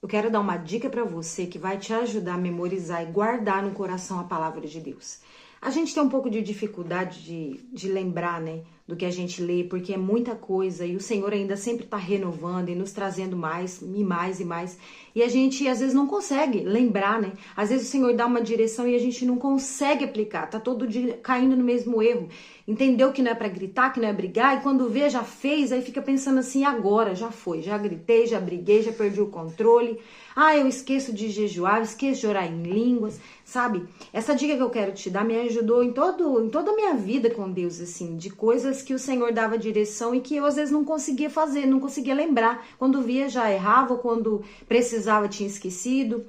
eu quero dar uma dica para você que vai te ajudar a memorizar e guardar no coração a palavra de Deus. A gente tem um pouco de dificuldade de lembrar, né, do que a gente lê, porque é muita coisa e o Senhor ainda sempre está renovando e nos trazendo mais e mais e mais. E a gente às vezes não consegue lembrar, né? Às vezes o Senhor dá uma direção e a gente não consegue aplicar, tá todo dia caindo no mesmo erro. Entendeu que não é para gritar, que não é brigar, e quando vê, já fez, aí fica pensando assim, agora, já foi, já gritei, já briguei, já perdi o controle. Ah, eu esqueço de jejuar, eu esqueço de orar em línguas, sabe? Essa dica que eu quero te dar me ajudou em toda a minha vida com Deus, assim, de coisas que o Senhor dava direção e que eu às vezes não conseguia fazer, não conseguia lembrar. Quando via, já errava, quando precisava, tinha esquecido.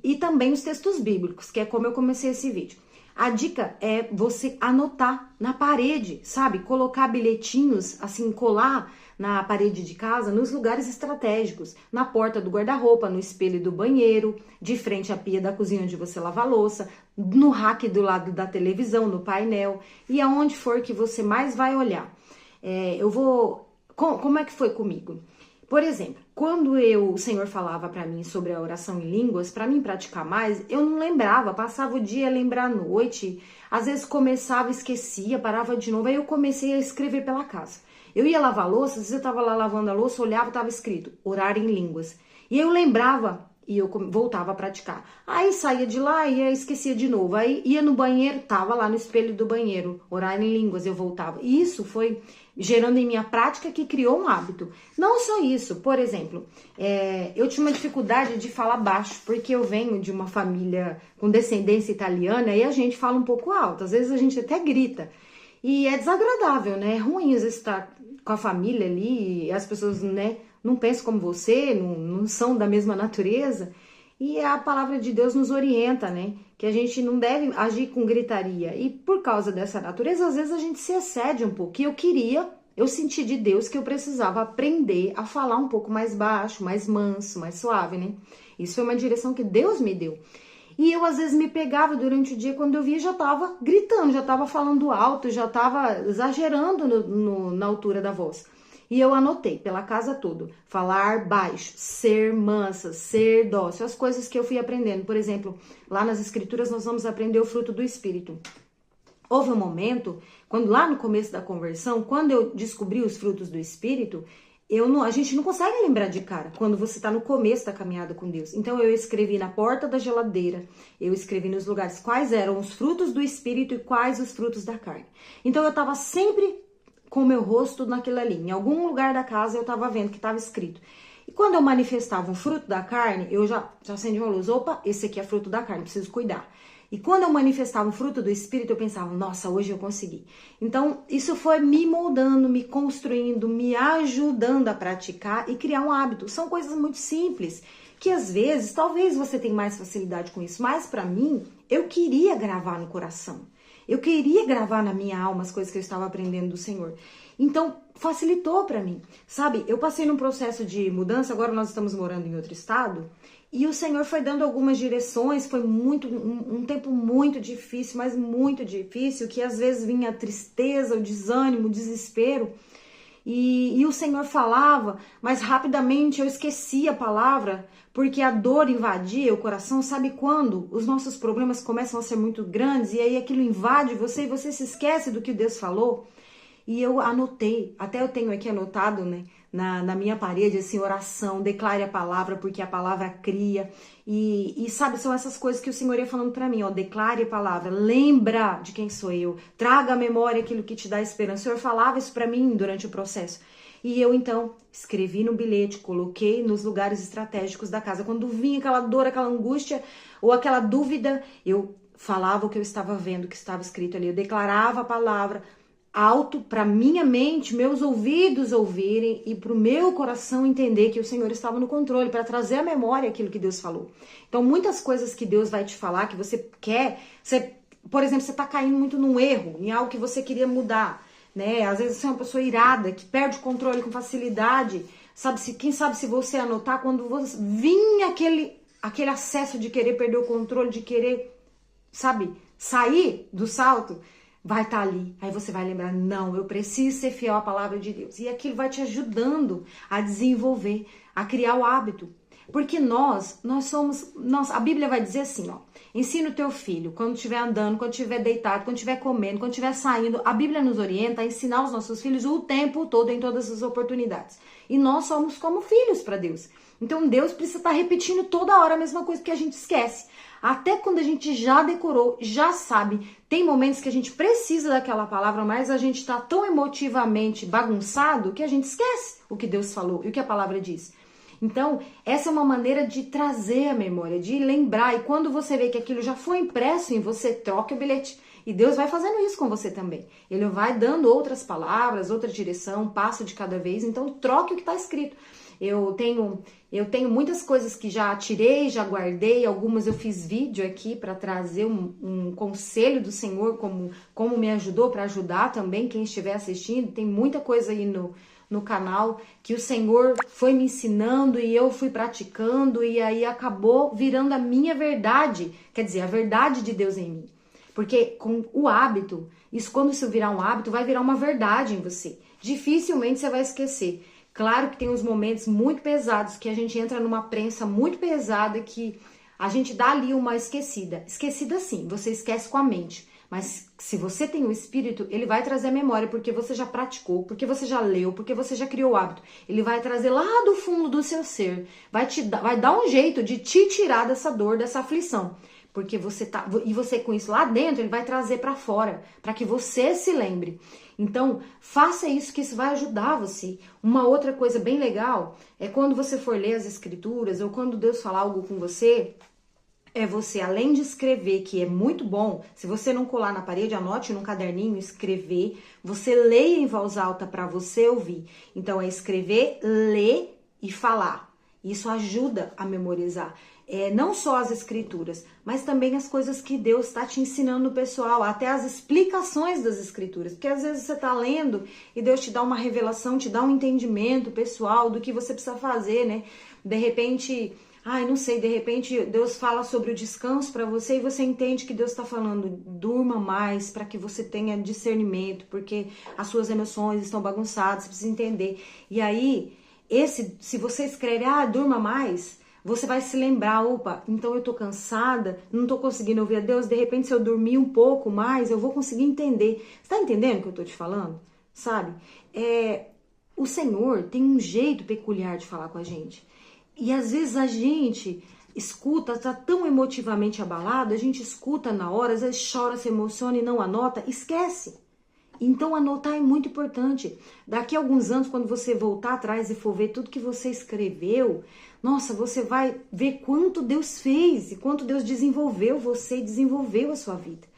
E também os textos bíblicos, que é como eu comecei esse vídeo. A dica é você anotar na parede, sabe? Colocar bilhetinhos, assim, colar na parede de casa, nos lugares estratégicos, na porta do guarda-roupa, no espelho do banheiro, de frente à pia da cozinha onde você lava a louça, no rack do lado da televisão, no painel, e aonde for que você mais vai olhar. Como é que foi comigo? Por exemplo, quando o Senhor falava para mim sobre a oração em línguas, para mim praticar mais, eu não lembrava, passava o dia a lembrar à noite, às vezes começava, esquecia, parava de novo, aí eu comecei a escrever pela casa. Eu ia lavar a louça, às vezes eu estava lá lavando a louça, olhava, estava escrito, orar em línguas. E eu lembrava e eu voltava a praticar. Aí saía de lá e esquecia de novo. Aí ia no banheiro, tava lá no espelho do banheiro, orar em línguas, eu voltava. E isso foi gerando em minha prática que criou um hábito. Não só isso, por exemplo, eu tinha uma dificuldade de falar baixo, porque eu venho de uma família com descendência italiana e a gente fala um pouco alto, às vezes a gente até grita. E é desagradável, né? É ruim às vezes estar com a família ali e as pessoas, né, não pensam como você, não são da mesma natureza. E a palavra de Deus nos orienta, né? Que a gente não deve agir com gritaria. E por causa dessa natureza, às vezes a gente se excede um pouco. E eu senti de Deus que eu precisava aprender a falar um pouco mais baixo, mais manso, mais suave, né? Isso foi uma direção que Deus me deu. E eu às vezes me pegava durante o dia, quando eu via já tava gritando, já tava falando alto, já tava exagerando na altura da voz. E eu anotei pela casa toda, falar baixo, ser mansa, ser dócil, as coisas que eu fui aprendendo. Por exemplo, lá nas escrituras nós vamos aprender o fruto do Espírito. Houve um momento, quando lá no começo da conversão, quando eu descobri os frutos do Espírito, a gente não consegue lembrar de cara quando você está no começo da caminhada com Deus. Então eu escrevi na porta da geladeira, eu escrevi nos lugares quais eram os frutos do Espírito e quais os frutos da carne. Então eu estava sempre com o meu rosto naquilo ali. Em algum lugar da casa eu estava vendo que estava escrito. E quando eu manifestava um fruto da carne, eu já acendi uma luz. Opa, esse aqui é fruto da carne, preciso cuidar. E quando eu manifestava um fruto do Espírito, eu pensava, nossa, hoje eu consegui. Então, isso foi me moldando, me construindo, me ajudando a praticar e criar um hábito. São coisas muito simples, que às vezes, talvez você tenha mais facilidade com isso, mas para mim, eu queria gravar no coração. Eu queria gravar na minha alma as coisas que eu estava aprendendo do Senhor. Então, facilitou para mim. Sabe, eu passei num processo de mudança, agora nós estamos morando em outro estado, e o Senhor foi dando algumas direções, foi um tempo muito difícil, mas muito difícil, que às vezes vinha a tristeza, o desânimo, o desespero. E o Senhor falava, mas rapidamente eu esquecia a palavra, porque a dor invadia o coração. Sabe quando os nossos problemas começam a ser muito grandes e aí aquilo invade você e você se esquece do que Deus falou? E eu anotei, até eu tenho aqui anotado, né, na minha parede, assim, oração, declare a palavra, porque a palavra cria. E sabe, são essas coisas que o Senhor ia falando pra mim, ó, declare a palavra, lembra de quem sou eu, traga à memória aquilo que te dá esperança. O Senhor falava isso pra mim durante o processo. E eu, então, escrevi no bilhete, coloquei nos lugares estratégicos da casa. Quando vinha aquela dor, aquela angústia ou aquela dúvida, eu falava o que eu estava vendo, o que estava escrito ali. Eu declarava a palavra alto para minha mente, meus ouvidos ouvirem e para o meu coração entender que o Senhor estava no controle, para trazer à memória aquilo que Deus falou. Então, muitas coisas que Deus vai te falar, que você quer, por exemplo, você está caindo muito num erro, em algo que você queria mudar, né? Às vezes você é uma pessoa irada, que perde o controle com facilidade, quem sabe se você anotar, quando você vinha aquele acesso de querer perder o controle, de querer, sabe, sair do salto, vai estar ali. Aí você vai lembrar, não, eu preciso ser fiel à palavra de Deus. E aquilo vai te ajudando a desenvolver, a criar o hábito. Porque nós somos, a Bíblia vai dizer assim, ó, ensina o teu filho, quando estiver andando, quando estiver deitado, quando estiver comendo, quando estiver saindo, a Bíblia nos orienta a ensinar os nossos filhos o tempo todo, em todas as oportunidades. E nós somos como filhos para Deus. Então Deus precisa estar repetindo toda hora a mesma coisa, porque a gente esquece. Até quando a gente já decorou, já sabe, tem momentos que a gente precisa daquela palavra, mas a gente está tão emotivamente bagunçado que a gente esquece o que Deus falou e o que a palavra diz. Então, essa é uma maneira de trazer a memória, de lembrar. E quando você vê que aquilo já foi impresso em você, troque o bilhete. E Deus vai fazendo isso com você também. Ele vai dando outras palavras, outra direção, um passo de cada vez. Então, troque o que está escrito. Eu tenho muitas coisas que já tirei, já guardei. Algumas eu fiz vídeo aqui para trazer um conselho do Senhor, como me ajudou, para ajudar também quem estiver assistindo. Tem muita coisa aí no canal que o Senhor foi me ensinando e eu fui praticando e aí acabou virando a minha verdade, quer dizer, a verdade de Deus em mim. Porque com o hábito, quando isso virar um hábito, vai virar uma verdade em você. Dificilmente você vai esquecer. Claro que tem uns momentos muito pesados que a gente entra numa prensa muito pesada que a gente dá ali uma esquecida. Esquecida sim, você esquece com a mente. Mas se você tem o Espírito, ele vai trazer a memória, porque você já praticou, porque você já leu, porque você já criou o hábito. Ele vai trazer lá do fundo do seu ser, vai dar um jeito de te tirar dessa dor, dessa aflição. Porque você com isso lá dentro, ele vai trazer para fora, para que você se lembre. Então, faça isso, que isso vai ajudar você. Uma outra coisa bem legal é quando você for ler as escrituras, ou quando Deus falar algo com você, é você, além de escrever, que é muito bom, se você não colar na parede, anote num caderninho, escrever, você leia em voz alta para você ouvir. Então, é escrever, ler e falar. Isso ajuda a memorizar. Não só as escrituras, mas também as coisas que Deus está te ensinando, pessoal, até as explicações das escrituras. Porque às vezes você está lendo e Deus te dá uma revelação, te dá um entendimento pessoal do que você precisa fazer, né? De repente... não sei, de repente Deus fala sobre o descanso para você e você entende que Deus está falando, durma mais para que você tenha discernimento, porque as suas emoções estão bagunçadas, você precisa entender. E aí, se você escreve, durma mais, você vai se lembrar, opa, então eu tô cansada, não tô conseguindo ouvir a Deus, de repente se eu dormir um pouco mais, eu vou conseguir entender. Você tá entendendo o que eu tô te falando? Sabe? O Senhor tem um jeito peculiar de falar com a gente. E às vezes a gente escuta, tá tão emotivamente abalado, a gente escuta na hora, às vezes chora, se emociona e não anota, esquece. Então anotar é muito importante. Daqui a alguns anos, quando você voltar atrás e for ver tudo que você escreveu, nossa, você vai ver quanto Deus fez e quanto Deus desenvolveu você e desenvolveu a sua vida.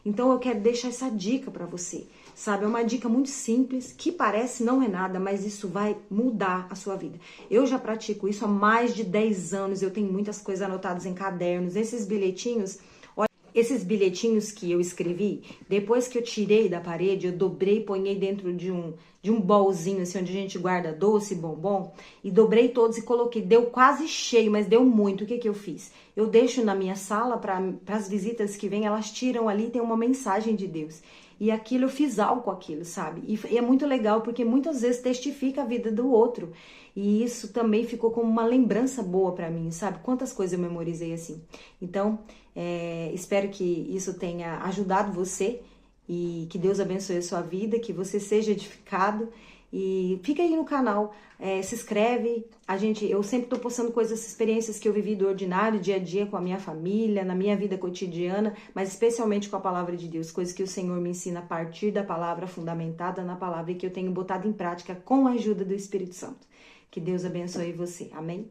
Então eu quero deixar essa dica para você, sabe? É uma dica muito simples, que parece não é nada, mas isso vai mudar a sua vida. Eu já pratico isso há mais de 10 anos, eu tenho muitas coisas anotadas em cadernos, esses bilhetinhos que eu escrevi, depois que eu tirei da parede, eu dobrei, ponhei dentro de um bolzinho, assim, onde a gente guarda doce, bombom, e dobrei todos e coloquei. Deu quase cheio, mas deu muito. O que eu fiz? Eu deixo na minha sala para as visitas que vêm, elas tiram ali, tem uma mensagem de Deus. E aquilo, eu fiz algo com aquilo, sabe? E é muito legal, porque muitas vezes testifica a vida do outro. E isso também ficou como uma lembrança boa pra mim, sabe? Quantas coisas eu memorizei assim. Então, espero que isso tenha ajudado você e que Deus abençoe a sua vida, que você seja edificado. E fica aí no canal, se inscreve. Eu sempre tô postando coisas, experiências que eu vivi do ordinário, dia a dia com a minha família, na minha vida cotidiana, mas especialmente com a palavra de Deus, coisas que o Senhor me ensina a partir da palavra, fundamentada na palavra, e que eu tenho botado em prática com a ajuda do Espírito Santo. Que Deus abençoe você. Amém?